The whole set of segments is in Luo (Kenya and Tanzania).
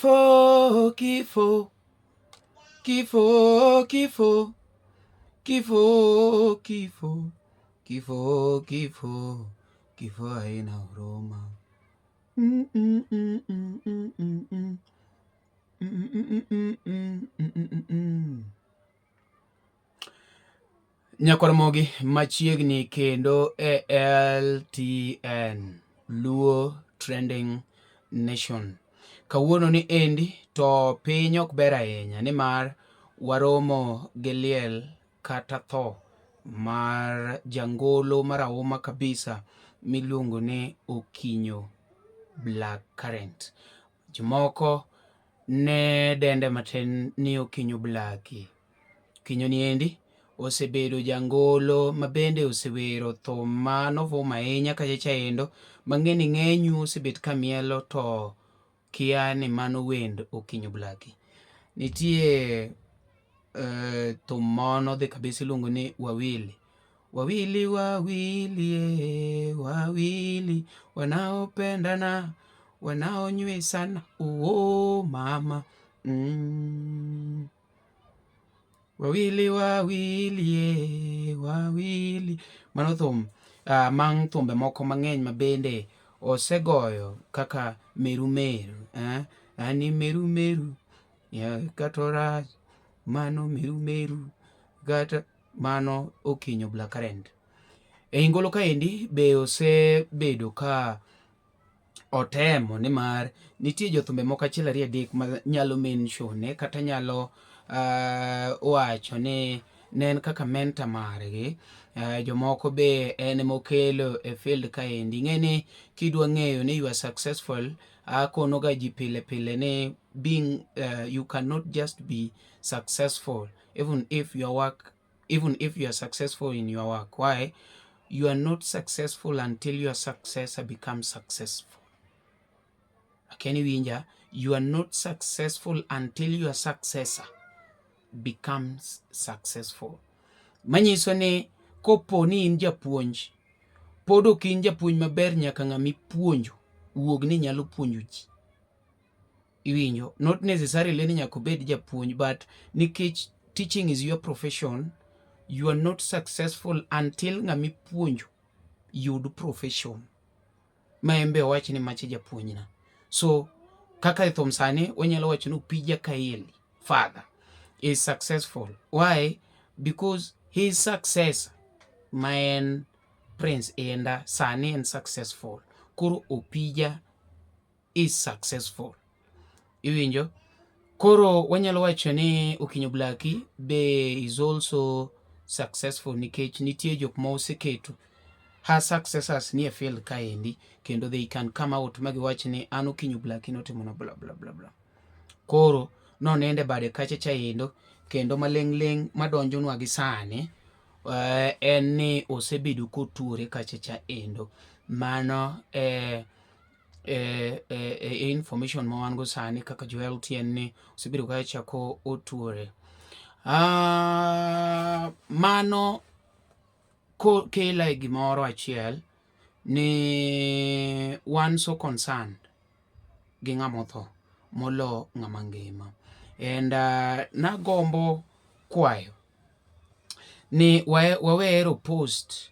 Kifo, kifo, kifo, kifo, kifo, kifo, kifo, kifo, kifo haina huruma. Nyakwarmogi machiegni kendo e LTN Luo Trending Nation. Kawuono ni endi to piny ok ber ahinya nimar waromo gi liel kata tho mar jangolo marahuma kabisa miluongo ni Okinyo Blacky. Jomoko ne dende matin ni Okinyo Blacky. Okinyo ni endi osebedo jangolo ma bende osewero tho manovum ahinya kachachaendo mang'eni ng'enyu osebet kamielo to kia ni mano wend Okinyo Blacky. Nitie thum mono dhi kabisa iluongo ni wawili. Wawili wawili wawili wanaopendana wanaonywesana mama wawili wawili wawili. Mano thum mang' thumbe moko mang'eny ma bende osegoyo kaka meru meru ani meru meru kata rach mano meru meru kata mano Okinyo Blacky. E ngolo kaendi be osebedo ka otemo nimar nitie jothumbe moko achiel ariyo adek ma nyalo menshone kata nyalo wacho ni ne en kaka mentor margi. Jomoko be en mokelo e field kaendi. Ng'eni kidwa ng'eyo ni you are successful, akono ga ji pile pile ni being you cannot just be successful even if you are successful in your work. Why? You are not successful until your successor becomes successful. Akeni winja, you are not successful until your successor becomes successful. Manyiso ni kopo ni in japuonj, pod ok in japuonj maber nyaka ng'ami puonjo wuog ni nyalo puonjo ji. Iwinjo, not necessarily ni nyaka obed japuonj, but nikech teaching is your profession, you are not successful until ng'ami puonjo yud profession ma embe owach ni mache japuonjna. So kaka thum sani wanyalo wacho ni Opija Kaeli father is successful. Why? Because his success ma en Prince Enda sani en successful. Koro Opija is successful. Iwinjo? Koro wanyalo wacho ni Okinyo Blacky be is also successful nikech nitie jok ma oseketo her successors ni e field kaendi kendo they can come out magiwach ni an Okinyo Blacky notimo na bla bla bla bla. Koro nonende bade kacha chaendo kendo maleng' madonjonwa gi sani en ni osebedo kotuore kacha chaendo. Mano information ma wan go sani kaka jo LTN ni osebedo kacha ko otuore. Mano kela e gimoro achiel ni wan so concerned gi ng'ama otho molo ng'ama ngima. And nagombo kwayo ni wawero post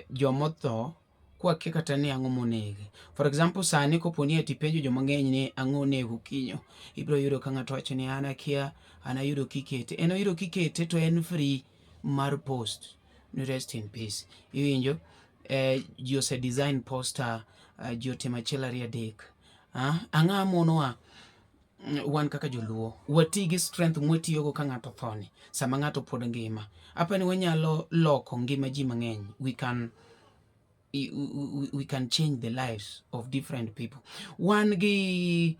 jomotho kwakia kata ni ang'o monege. For example sani koponi ati penjo joma ng'eny ni ang'o onego Okinyo, ibiro yudo ka ng'ato wacho ni an akia, an ayudo kikete. En oyudo kikete to en free mar post. Rest in peace. Iwinjo? Ji ose design poster, ji otimo achiel ariyo adek. Ang'a monowa wan kaka joluo wati gi strength mwatiyogo ka ng'ato thoni sama ng'ato pod ngima. Apani wanyalo loko ngima ji mang'eny. We can change the lives of different people. Wan gi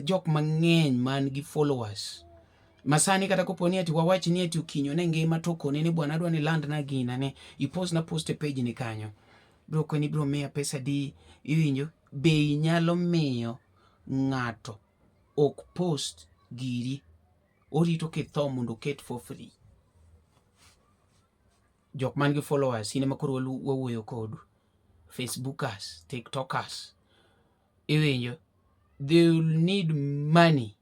jok mang'eny man gi followers. Masani kata koponi ati wawach ni ati Okinyo ne ngima to kone ni bwana adwa ni land na gina ne ipost na post e page ni kanyo. Bro koni bro miya pesa di. Iwinjo? Bei nyalo miyo ng'ato ok post giri. Orito kitho mondo ket for free. Jok man gi followers ine makoro wawuoyo kodu. Facebookers, TikTokers. Iwinjo? they'll need money.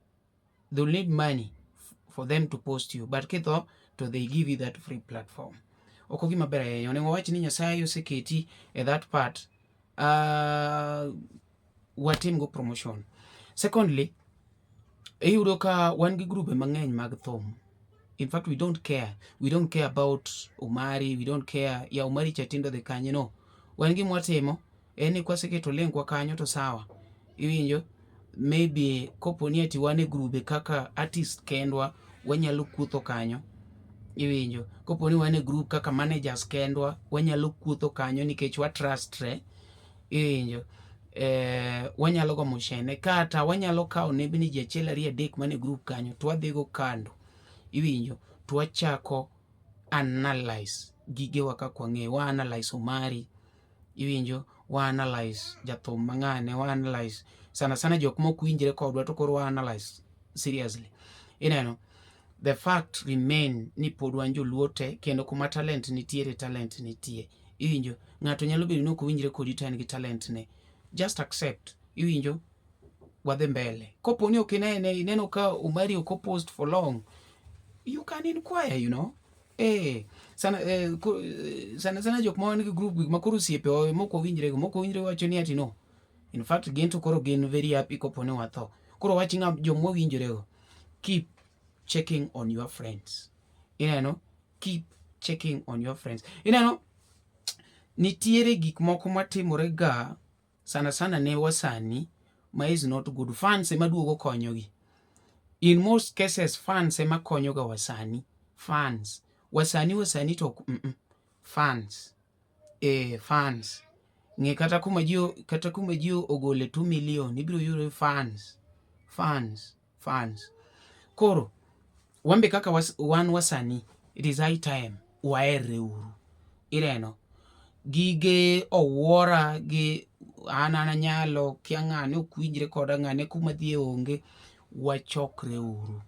They'll need money for them to post you, but kitho to they give you that free platform. Oko gima ber ahinya onego wach ni Nyasaye oseketi e that part. Watim go promotion. Secondly, iyudo ka wan gi grube mang'eny mag thum. In fact, we don't care. We don't care about Umari. We don't care. Ya Umari chatindo de kanye no. Wan gi mwatimo, eni kwa seketo lengwa kanyo to sawa. Iwinjo, maybe koponi ati wane grube kaka artist kendwa, wanyalo kuotho kanyo. Iwinjo, koponi wane group kaka managers kendwa, wanyalo kuotho kanyo nikech wa trustre. Iwinjo, wanyalo go moshene. Kata wanyalo kao nebni ji achiel ariyo adek mane group kanyo, twadhigo kando. Iwinjo, twachako analyze gigewa kaka wang'eyo. Wa analyze Omari. Iwinjo, wa analyze jathum mang'ane, wa analyze sana jok mok winjre kodwa to koro wa analyze seriously. Ineno, the fact remain ni pod wan joluo te, kendo kuma talent nitiere, talent nitie. Iwinjo, ng'ato nyalo bedo ni ok winjre kodi to en gi talent ne. Just accept. Iwinjo, wadhi mbele. Koponi ok ineno ka Omari ok post for long, you can inquire, you know. Sana jok ma wan gi group ma koro osiepe moko winjre wacho ni ati no. In fact, gin to koro gin very happy koponi watho. Koro wach jomwa winjre go. Keep checking on your friends. Ineno, keep checking on your friends. Ineno, nitiere gik moko matimore ga sana ne wasani ma is not good. Fans ema duogo konyogi. In most cases, fans ema konyo ga wasani. Fans. Wasani to fans. Fans. Nge kata kuma ji ogole 2 million, ibiro yuro fans. Koro, wambe kaka wan wasani, it is high time, waere uru. Ireno, gige owora gi anana nyalo, kia ng'ane okwinjre koda ng'ane kuma dhie onge, wachokre uru.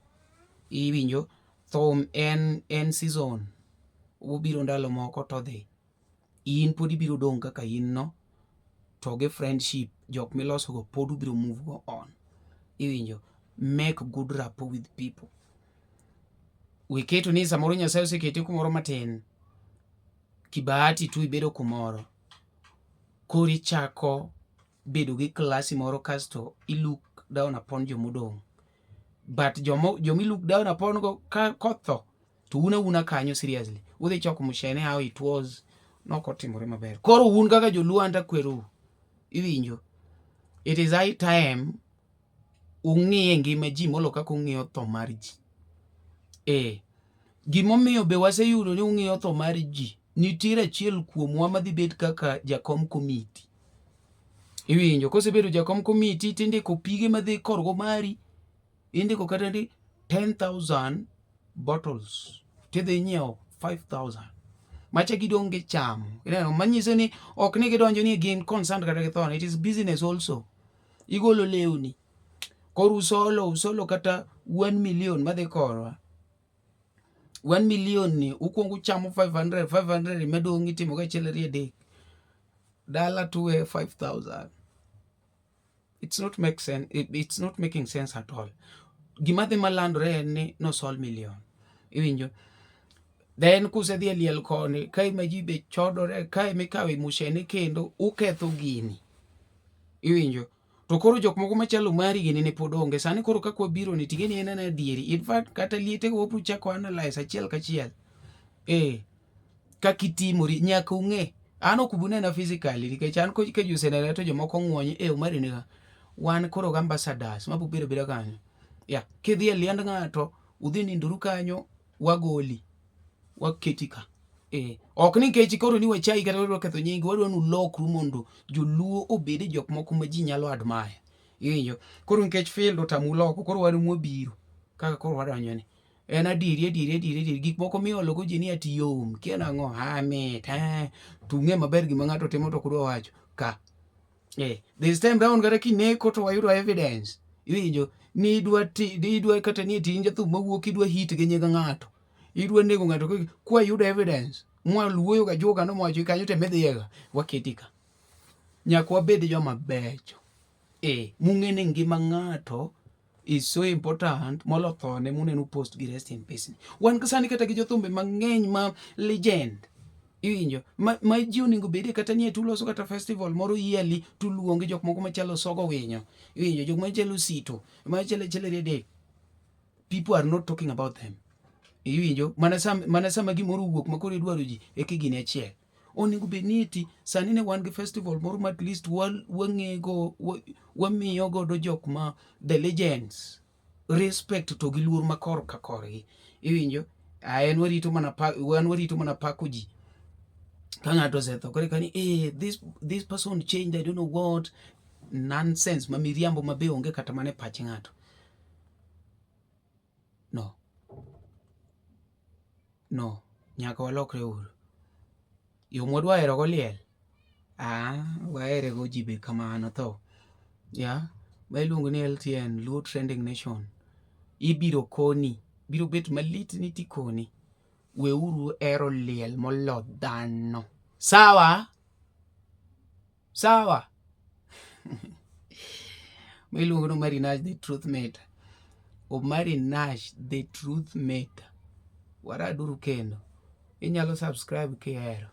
Iwinjo, thum en season. Ubiro ndalo moko to dhi. In pod ibiro dong kaka in no, to ge friendship, jok miloso go pod ubiro move go on. Iwinjo, make good rapport with people. Wiketo ni samoro Nyasaye oseketi kumoro matin, kibahati tu ibedo kumoro, kori chako bedo gi klasi moro kasto i look down upon jomodong'. But jomi look down upon go kotho, to una kanyo seriously. Udhi choko mushene how it was, nokotimore maber. Koro un kaka joluo anta kweru. Iwinjo, it is high time ung'iye ngima ji molo kaka ung'iyo tho mar ji. Gimomiyo be waseyudo ni ung'iyo tho mar ji, nitiere achiel kuomwa madhi bet kaka jakom komiti. Iwinjo, kosebedo jakom komiti tindiko pige madhi korgo mari, indiko kata ndi 10,000 bottles, tidhi nyiewo 5,000. Macha gidong' gi chamo. Ineno, manyiso ni ok ni gidonjo ni gin concerned kata githon. It is business also. Igolo lewni. Koro usolo kata 1 million madhi korwa. 1 million ni ukwongo chamo 500 medong' itimo ka achiel ariyo adek. Dala tuwe 5,000. It's not making sense at all. Gimadhi malandore en ni nosol million. Iwinjo. Then kusedhi e liel koni, kai maji be chodore, kai mikawe mushene kendo, uketho gini. Iwinjo. To koro jok moko machalo mari gini ne pod onge. Sani koro kakwa biro ni tigeni en na dieri. In fact, kata liete go opu chako analyze achiel kachiel. Kakitimori, nyaka ung'e. An ok ubunena physically, nikech an ka jusenena to jomoko ng'wonyo, Omari niga. Wan koro ambassadors, mabubiro biro kanyo. Kidhi e liend ng'ato, udhi ninduru kanyo, wagoli. Waketi ka. Ok ni kechi koro ni wachai kata wadwa ketho nyingi, wadwa nulokru mondo joluo obede jok moko ma ji nyalo admire. Iwinjo, koro nikech field otamuloko, koro wan mwabiro kaka koro wadonjo ni. En adieri, gik moko miolo go ji ni ati yom, kia nang'o, mit, tung'e maber gima ng'ato timo to kudwa wacho, ka. This time round kata kineko to wayudo evidence. Iwinjo, ni idwa kata ni ati jathum mawuok idwa hit gi nying ng'ato. Idwa nego ng'ato kwa yudo evidence. Mwaluoyo ga joka no mwacho kanyo te medhiega. Waketi ka. Nyaka wabed joma becho. mung'ene ngima ng'ato is so important molo thone muneno post gi rest in peace. Wan sani kata gi jothumbe mang'eny ma legend iwinjo ma ji onego bedie kata nie tuloso kata festival moro yearly tuluonge jok moko machalo Sogo Winyo, iwinjo jok machalo Sito machalo Rede. People are not talking about them, iwinjo mana sama gimoro wuok makoro idwaro ji gini achiel. Onego bed ni eti sani ne wan gi festival moro ma at least wang'ego wamiyo godo jok ma the legends respect to gi luor makor ka korgi, iwinjo. En warito mana pako ji ka ng'ato osetho kore kani this person changed, I don't know what nonsense ma miriambo ma be onge kata mane pach ng'ato. No, nyaka walokre uru. Yo mwadwa hero go liel, wahere go ji be kamano tho. Ma iluongo ni LTN, Luo Trending Nation. Ibiro koni, biro bet malit ni tikoni. Weuru hero liel molo dhano. Sawa? Ma iluongo ni Marinash the Truth Maker. Marinash the Truth Maker. Waraduru kendo. Inyalo subscribe kihero.